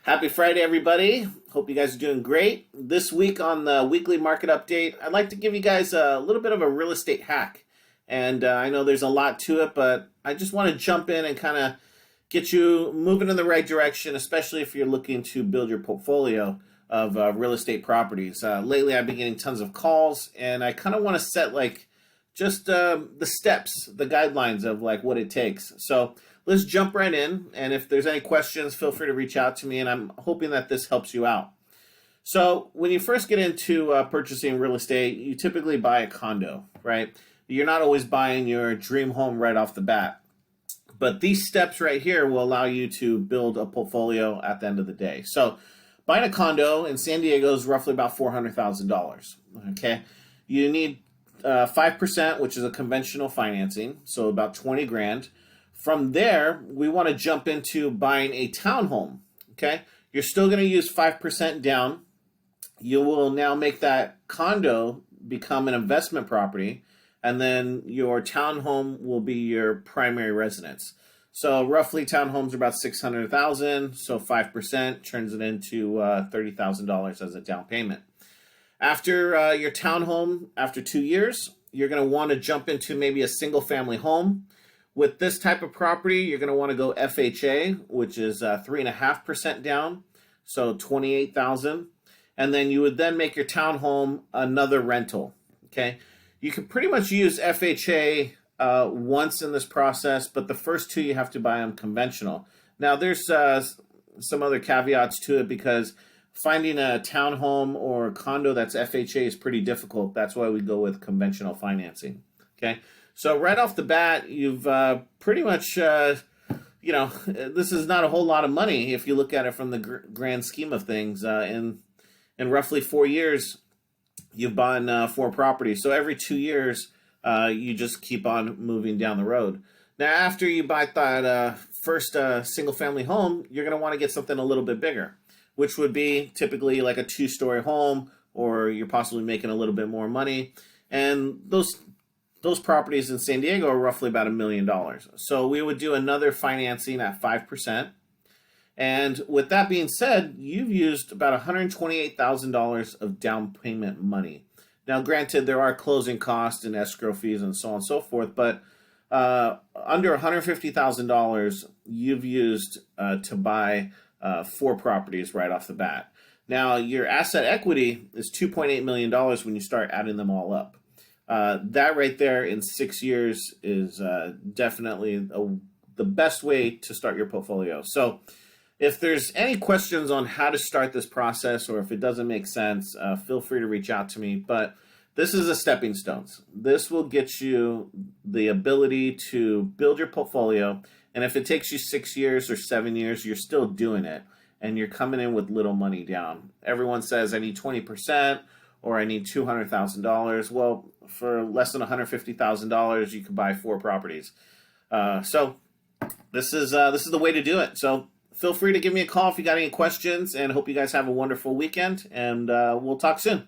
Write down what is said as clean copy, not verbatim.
Happy Friday, everybody. Hope you guys are doing great. This week on the weekly market update, I'd like to give you guys a little bit of a real estate hack. And I know there's a lot to it, but I just want to jump in and kind of get you moving in the right direction, especially if you're looking to build your portfolio of real estate properties. Lately, I've been getting tons of calls, and I kind of want to set just the steps, the guidelines of what it takes. So let's jump right in. And if there's any questions, feel free to reach out to me. And I'm hoping that this helps you out. So when you first get into purchasing real estate, you typically buy a condo, right? You're not always buying your dream home right off the bat. But these steps right here will allow you to build a portfolio at the end of the day. So buying a condo in San Diego is roughly about $400,000. Okay, you need 5%, which is a conventional financing, so about 20 grand. From there, we want to jump into buying a townhome. Okay, you're still going to use 5% down. You will now make that condo become an investment property, and then your townhome will be your primary residence. So roughly, townhomes are about $600,000. So 5% turns it into $30,000 as a down payment. After your townhome, after 2 years, you're going to want to jump into maybe a single family home. With this type of property, you're going to want to go FHA, which is 3.5% down, so $28,000. And then you would then make your townhome another rental. Okay, you can pretty much use FHA once in this process, but the first two you have to buy them conventional. Now there's some other caveats to it, because finding a townhome or condo that's FHA is pretty difficult. That's why we go with conventional financing. Okay, so right off the bat, you've pretty much, this is not a whole lot of money if you look at it from the grand scheme of things. In roughly 4 years, you've bought 4 properties. So every 2 years, you just keep on moving down the road. Now, after you buy that first single-family home, you're going to want to get something a little bit bigger, which would be typically like a 2-story home, or you're possibly making a little bit more money. And those properties in San Diego are roughly about $1 million. So we would do another financing at 5%. And with that being said, you've used about $128,000 of down payment money. Now, granted, there are closing costs and escrow fees and so on and so forth, but under $150,000 you've used to buy 4 properties right off the bat. Now, your asset equity is $2.8 million when you start adding them all up. That right there in 6 years is definitely the best way to start your portfolio. So if there's any questions on how to start this process, or if it doesn't make sense, feel free to reach out to me. But this is a stepping stones. This will get you the ability to build your portfolio. And if it takes you 6 years or 7 years, you're still doing it, and you're coming in with little money down. Everyone says, I need 20%, or I need $200,000. Well, for less than $150,000, you can buy 4 properties. So this is the way to do it. So feel free to give me a call if you got any questions, and hope you guys have a wonderful weekend, and we'll talk soon.